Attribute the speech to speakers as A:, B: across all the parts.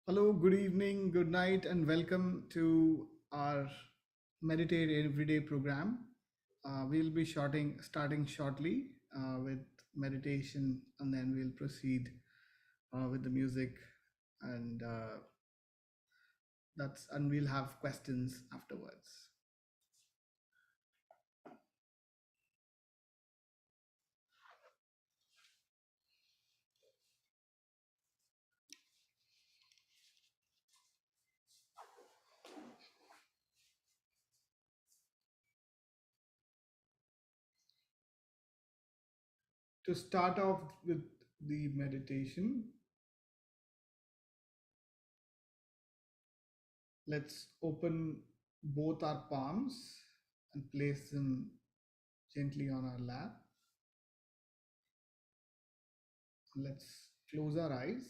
A: Hello, good evening, good night, and welcome to our Meditate Everyday program. We'll be starting shortly with meditation, and then we'll proceed with the music, and we'll have questions afterwards. To start off with the meditation, let's open both our palms and place them gently on our lap. Let's close our eyes.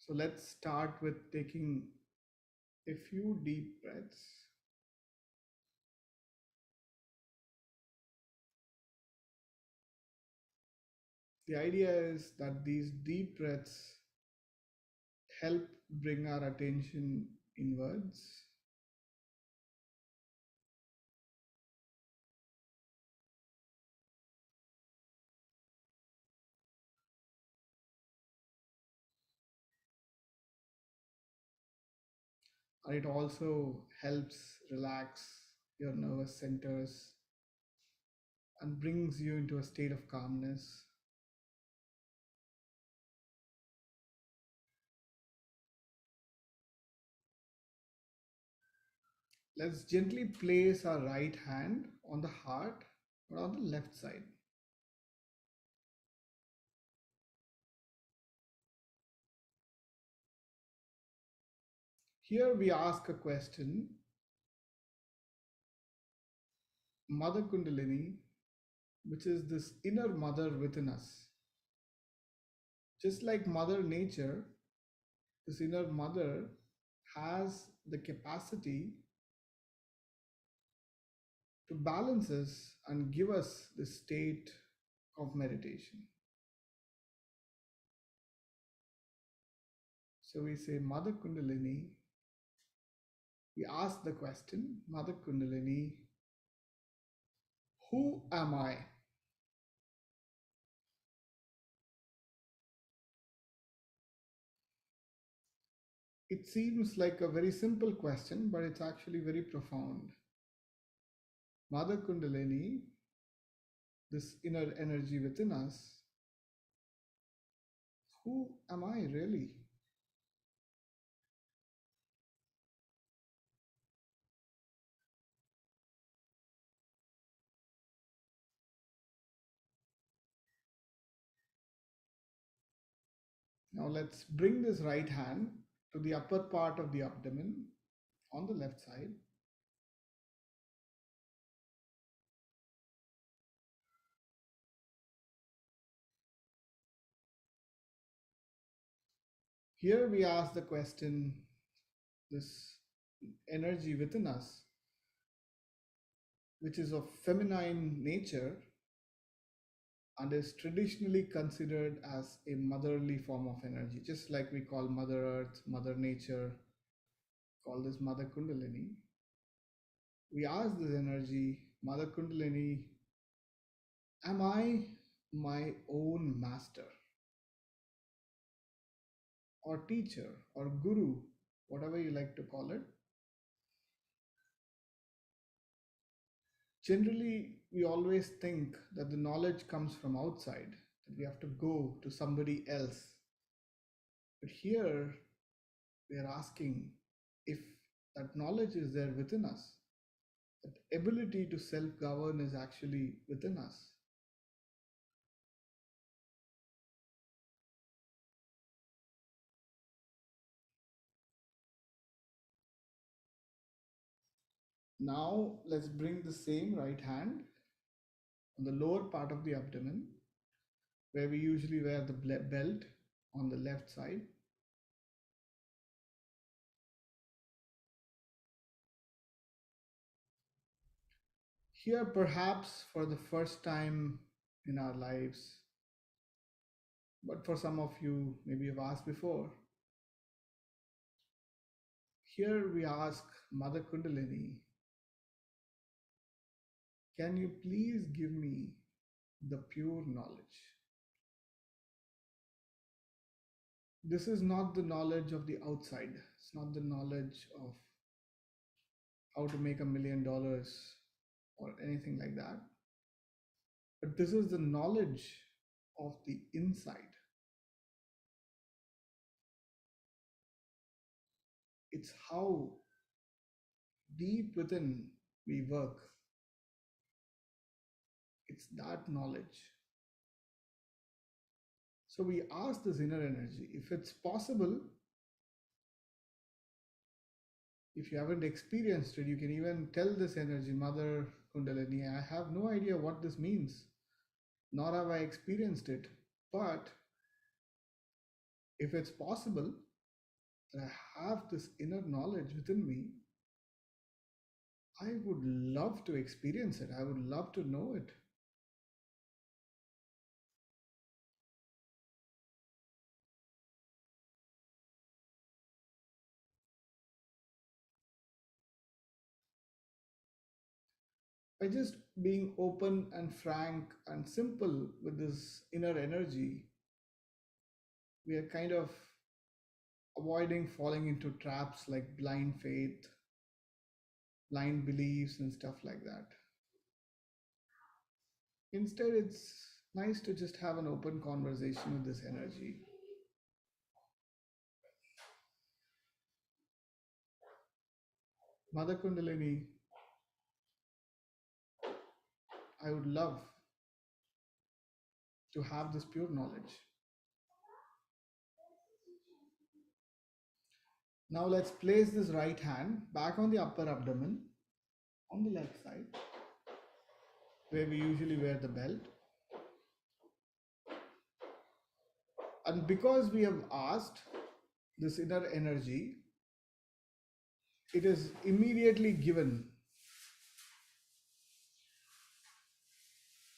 A: So let's start with taking a few deep breaths. The idea is that these deep breaths help bring our attention inwards. And it also helps relax your nervous centers and brings you into a state of calmness. Let's gently place our right hand on the heart or on the left side. Here we ask a question: Mother Kundalini, which is this inner mother within us. Just like Mother Nature, this inner mother has the capacity to balance us and give us the state of meditation. So we say, Mother Kundalini, we ask the question, Mother Kundalini, who am I? It seems like a very simple question, but it's actually very profound. Mother Kundalini, this inner energy within us, who am I really? Now let's bring this right hand to the upper part of the abdomen on the left side. Here we ask the question, this energy within us, which is of feminine nature and is traditionally considered as a motherly form of energy, just like we call Mother Earth, Mother Nature, call this Mother Kundalini. We ask this energy, Mother Kundalini, am I my own master or teacher or guru, whatever you like to call it? Generally, we always think that the knowledge comes from outside, that we have to go to somebody else. But here we are asking if that knowledge is there within us, that ability to self govern is actually within us. Now, let's bring the same right hand on the lower part of the abdomen. where we usually wear the belt on the left side. Here, perhaps for the first time in our lives, but for some of you, maybe you've asked before, here we ask Mother Kundalini, can you please give me the pure knowledge? This is not the knowledge of the outside. It's not the knowledge of how to make $1 million or anything like that. But this is the knowledge of the inside. It's how deep within we work. It's that knowledge. So we ask this inner energy, if it's possible, if you haven't experienced it, you can even tell this energy, Mother Kundalini, I have no idea what this means, nor have I experienced it. But if it's possible that I have this inner knowledge within me, I would love to experience it. I would love to know it. By just being open and frank and simple with this inner energy, we are kind of avoiding falling into traps like blind faith, blind beliefs, and stuff like that. Instead, it's nice to just have an open conversation with this energy. Mother Kundalini, I would love to have this pure knowledge. Now let's place this right hand back on the upper abdomen on the left side where we usually wear the belt. And because we have asked this inner energy, it is immediately given.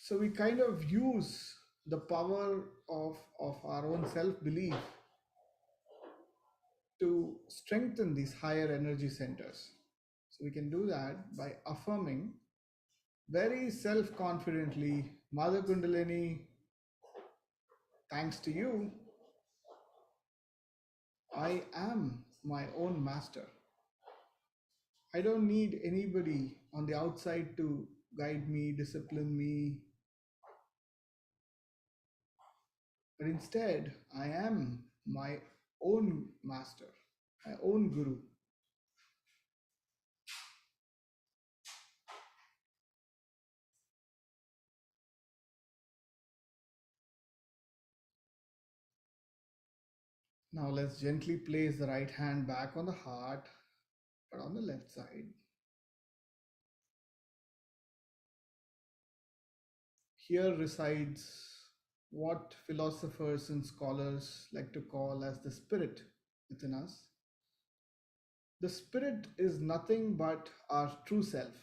A: So we kind of use the power of our own self belief to strengthen these higher energy centers. So we can do that by affirming very self confidently, Mother Kundalini, thanks to you, I am my own master. I don't need anybody on the outside to guide me, discipline me, but instead, I am my own master, my own guru. Now let's gently place the right hand back on the heart, but on the left side. Here resides what philosophers and scholars like to call as the spirit within us. The spirit is nothing but our true self.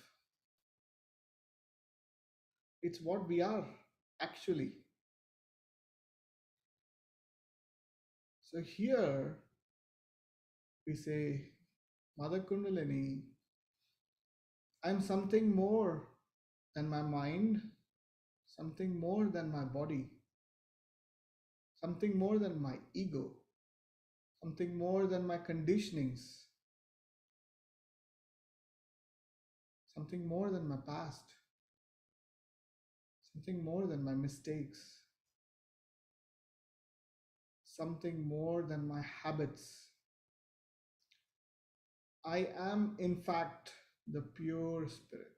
A: It's what we are actually. So here we say, Mother Kundalini, I'm something more than my mind, something more than my body, something more than my ego, something more than my conditionings, something more than my past, something more than my mistakes, something more than my habits. I am, in fact, the pure spirit.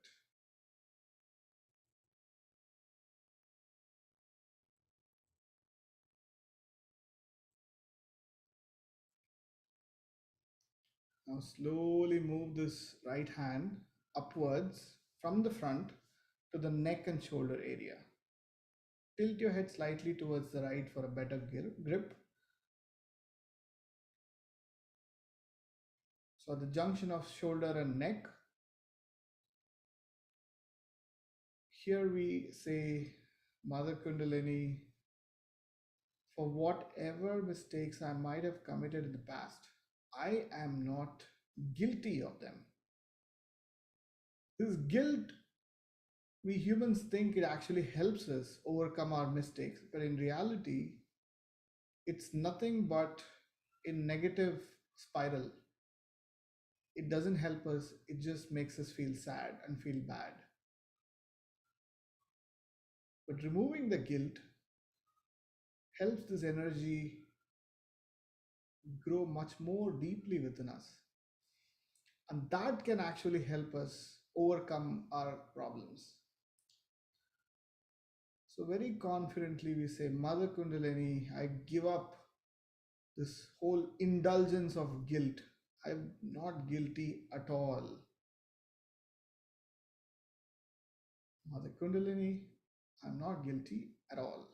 A: Now, slowly move this right hand upwards from the front to the neck and shoulder area. Tilt your head slightly towards the right for a better grip. So at the junction of shoulder and neck, here we say, Mother Kundalini, for whatever mistakes I might have committed in the past, I am not guilty of them. This guilt, we humans think it actually helps us overcome our mistakes, but in reality, it's nothing but a negative spiral. It doesn't help us, it just makes us feel sad and feel bad. But removing the guilt helps this energy grow much more deeply within us. And that can actually help us overcome our problems. So, very confidently, we say, Mother Kundalini, I give up this whole indulgence of guilt. I'm not guilty at all. Mother Kundalini, I'm not guilty at all.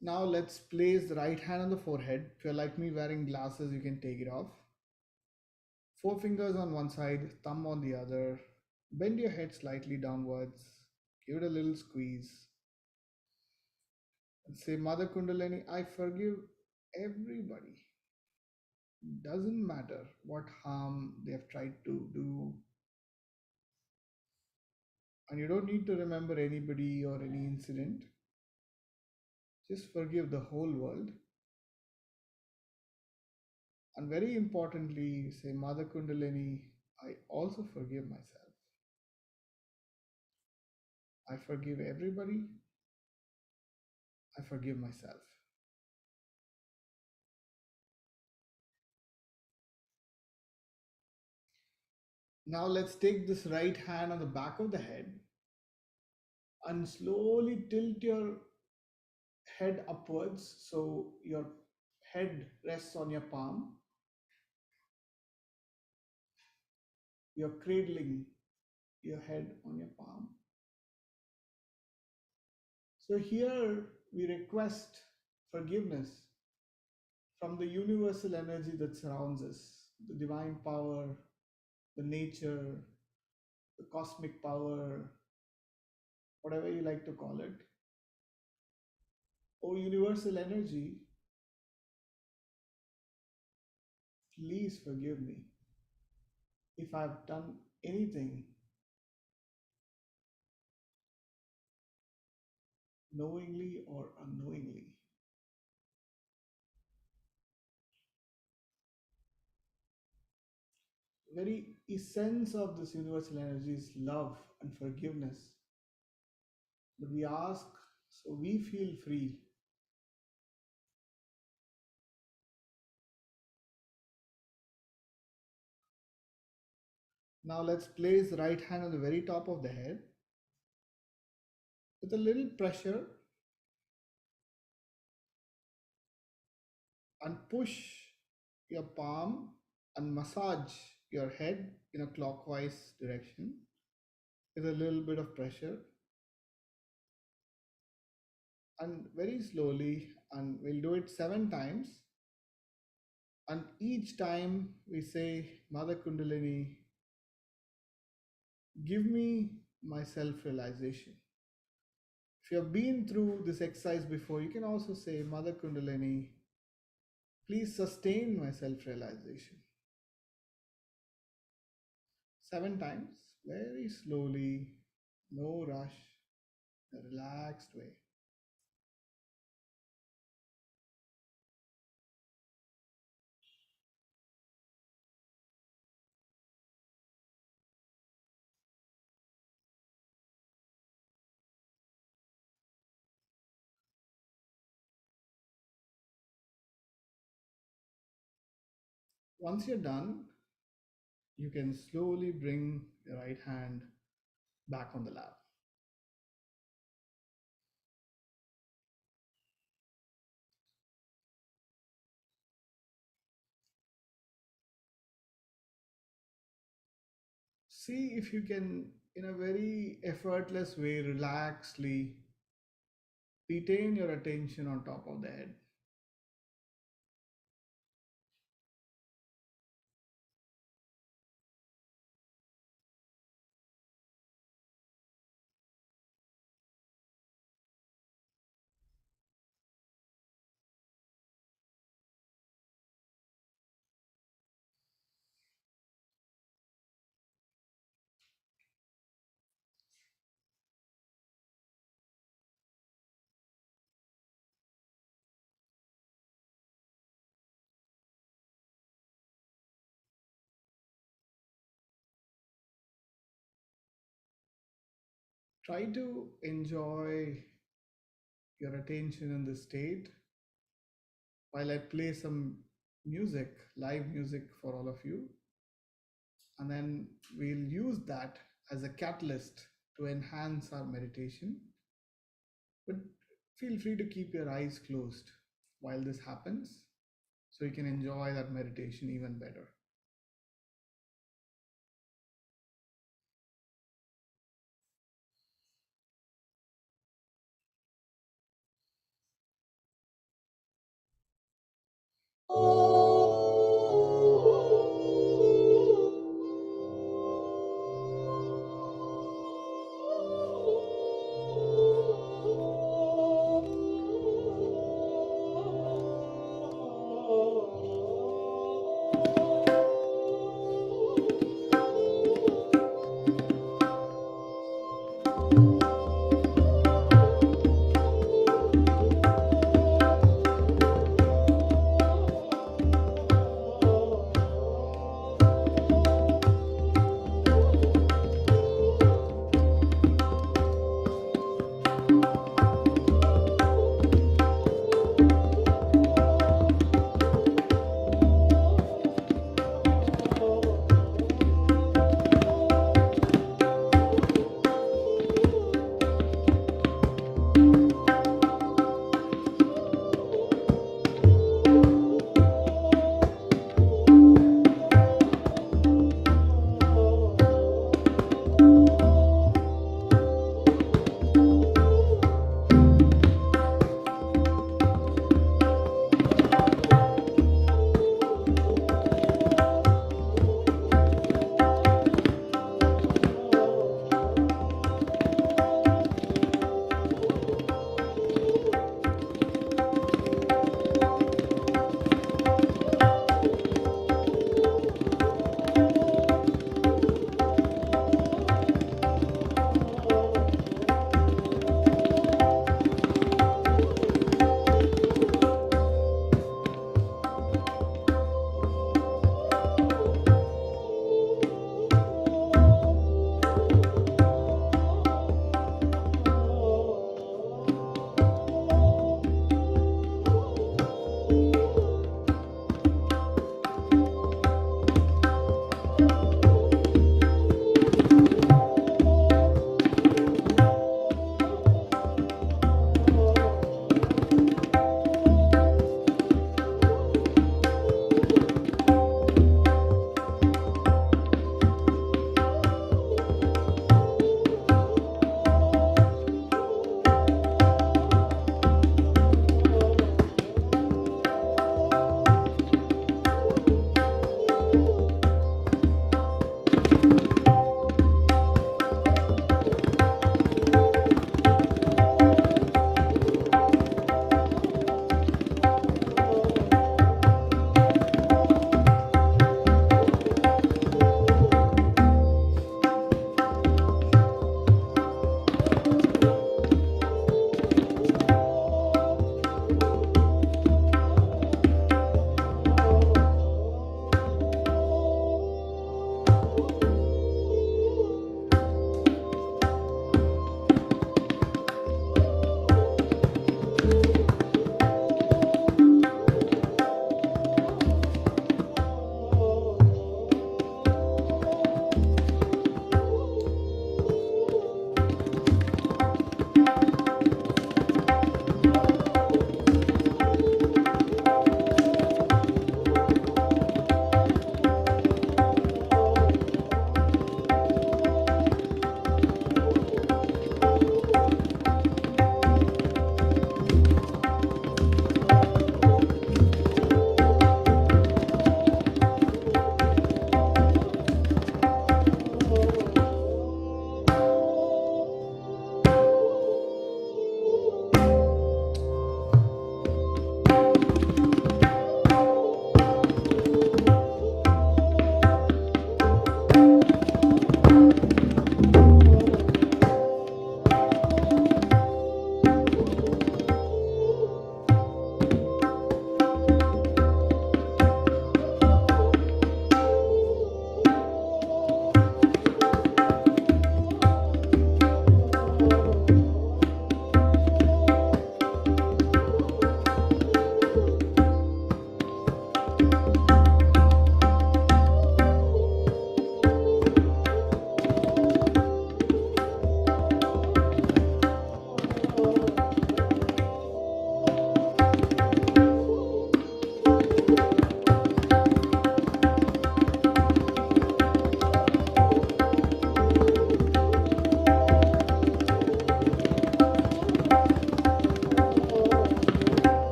A: Now let's place the right hand on the forehead. If you're like me wearing glasses, you can take it off. Four fingers on one side, thumb on the other. Bend your head slightly downwards. Give it a little squeeze. And say, Mother Kundalini, I forgive everybody. Doesn't matter what harm they have tried to do. And you don't need to remember anybody or any incident. Just forgive the whole world. And very importantly, say, Mother Kundalini, I also forgive myself. I forgive everybody. I forgive myself. Now let's take this right hand on the back of the head and slowly tilt your head upwards so your head rests on your palm. You're cradling your head on your palm. So here we request forgiveness from the universal energy that surrounds us, the divine power, the nature, the cosmic power, whatever you like to call it. Oh, universal energy, please forgive me if I've done anything knowingly or unknowingly. Very essence of this universal energy is love and forgiveness. But we ask so we feel free. Now let's place the right hand on the very top of the head with a little pressure and push your palm and massage your head in a clockwise direction with a little bit of pressure, and very slowly, and we'll do it 7 times. And each time we say, Mother Kundalini, give me my self realization. If you have been through this exercise before, you can also say, Mother Kundalini, please sustain my self realization. 7 times, very slowly, no rush, a relaxed way. Once you're done, you can slowly bring your right hand back on the lap. See if you can in a very effortless way, relaxedly retain your attention on top of the head. Try to enjoy your attention in this state while I play some music, live music for all of you. And then we'll use that as a catalyst to enhance our meditation. But feel free to keep your eyes closed while this happens so you can enjoy that meditation even better.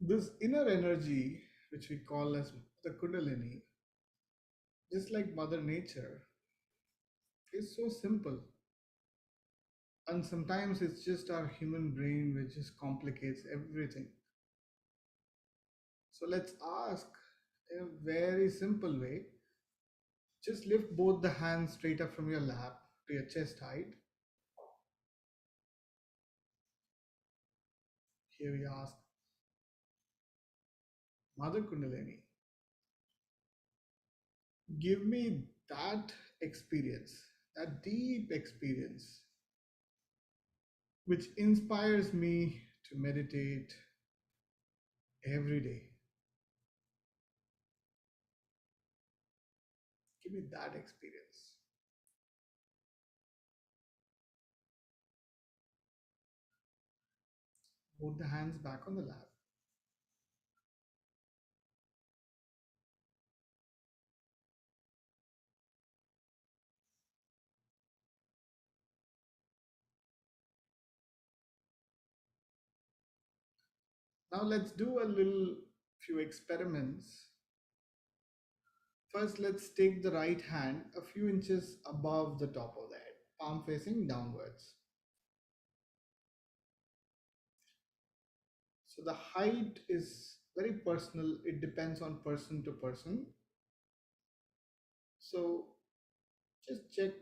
A: This inner energy, which we call as the Kundalini, just like Mother Nature, is so simple. And sometimes it's just our human brain which just complicates everything. So let's ask in a very simple way. Just lift both the hands straight up from your lap to your chest height. Here we ask, Mother Kundalini, give me that experience, that deep experience, which inspires me to meditate every day. Give me that experience. Both the hands back on the lap. Now let's do a little few experiments. First, let's take the right hand a few inches above the top of the head, palm facing downwards. So the height is very personal. It depends on person to person. So just check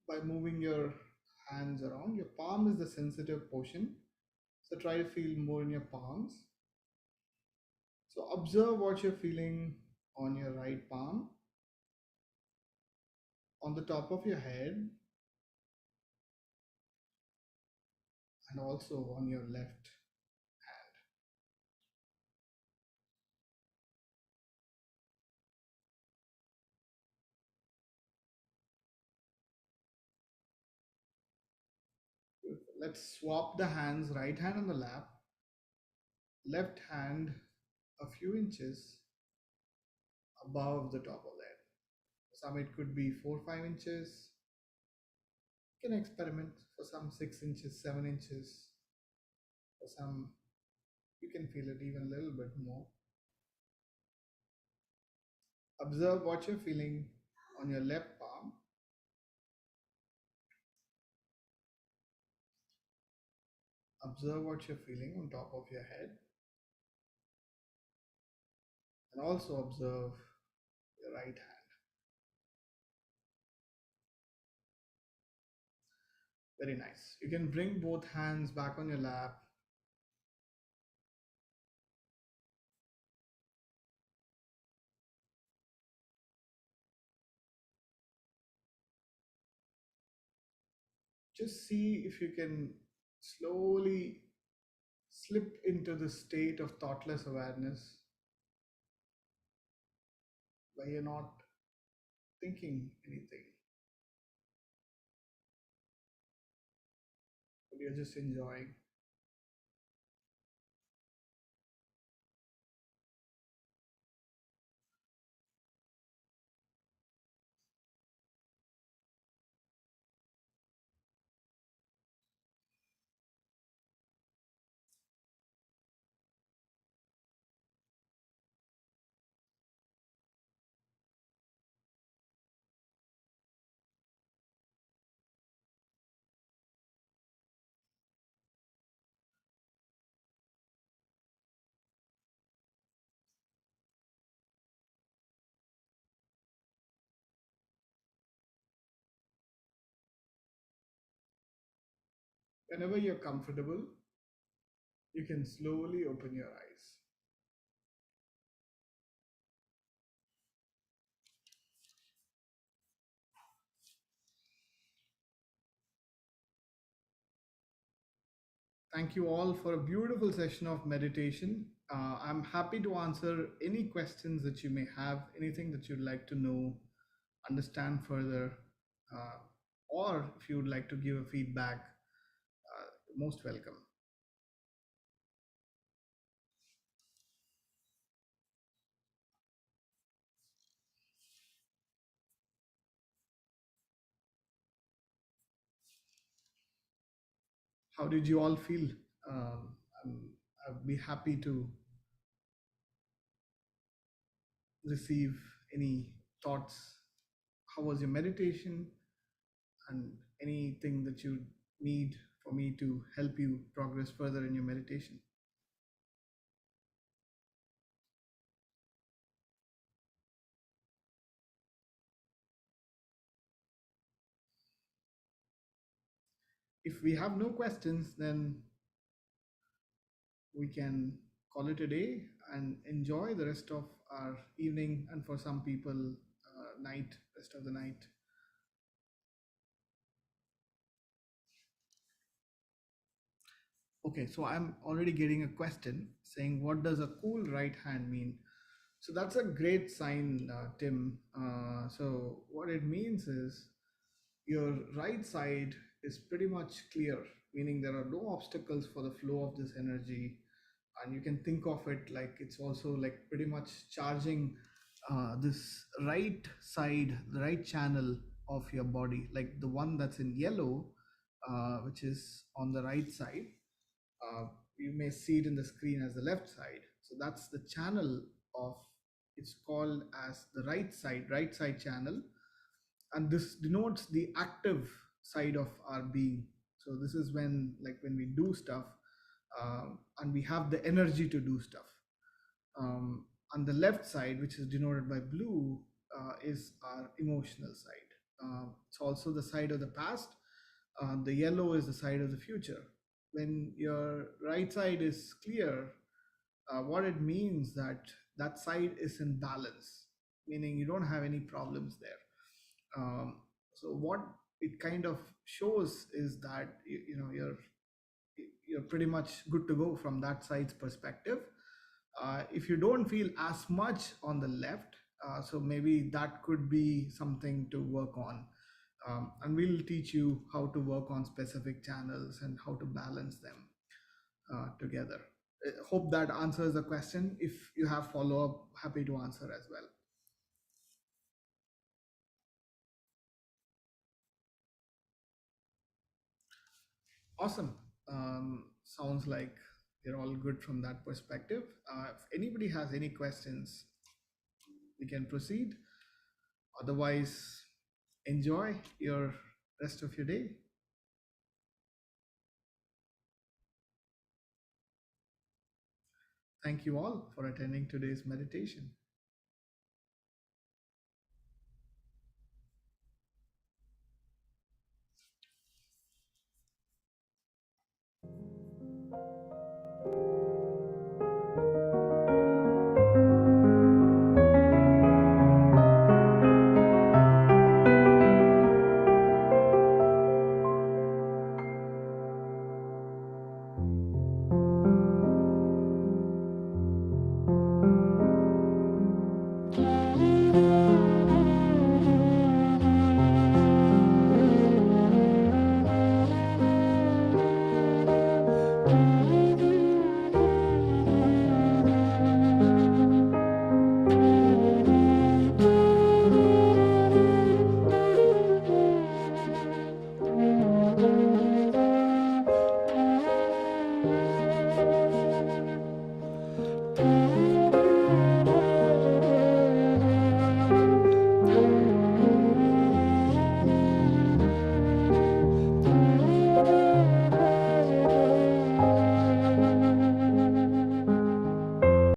A: by moving your hands around. Your palm is the sensitive portion. So try to feel more in your palms. So observe what you're feeling on your right palm, on the top of your head, and also on your left hand. Let's swap the hands, right hand on the lap, left hand a few inches above the top of the head. Some it could be 4 or 5 inches. You can experiment for some 6 inches, 7 inches. For some, you can feel it even a little bit more. Observe what you're feeling on your left palm. Observe what you're feeling on top of your head. And also observe your right hand. Very nice. You can bring both hands back on your lap. Just see if you can slowly slip into the state of thoughtless awareness where you're not thinking anything, but you're just enjoying. Whenever you're comfortable, you can slowly open your eyes. Thank you all for a beautiful session of meditation. I'm happy to answer any questions that you may have, anything that you'd like to know, understand further, uh, or if you'd like to give a feedback, most welcome. How did you all feel? Um, I'm, I'd be happy to receive any thoughts. How was your meditation? And anything that you need for me to help you progress further in your meditation. If we have no questions, then we can call it a day and enjoy the rest of our evening, and for some people, night, rest of the night. Okay, so I'm already getting a question saying, what does a cool right hand mean? So that's a great sign, Tim. So what it means is your right side is pretty much clear, meaning there are no obstacles for the flow of this energy. And you can think of it like it's also like pretty much charging this right side, the right channel of your body, like the one that's in yellow, which is on the right side. uh, you may see it in the screen as the left side. So that's the channel of, it's called as the right side channel. And this denotes the active side of our being. So this is when, like when we do stuff, and we have the energy to do stuff. On the left side, which is denoted by blue, is our emotional side. It's also the side of the past. The yellow is the side of the future. When your right side is clear, what it means that that side is in balance, meaning you don't have any problems there. So what it kind of shows is that you're pretty much good to go from that side's perspective. If you don't feel as much on the left, so maybe that could be something to work on. And we'll teach you how to work on specific channels and how to balance them together. Hope that answers the question. If you have follow up, happy to answer as well. Awesome. Sounds like you're all good from that perspective. If anybody has any questions, we can proceed. Otherwise, enjoy your rest of your day. Thank you all for attending today's meditation.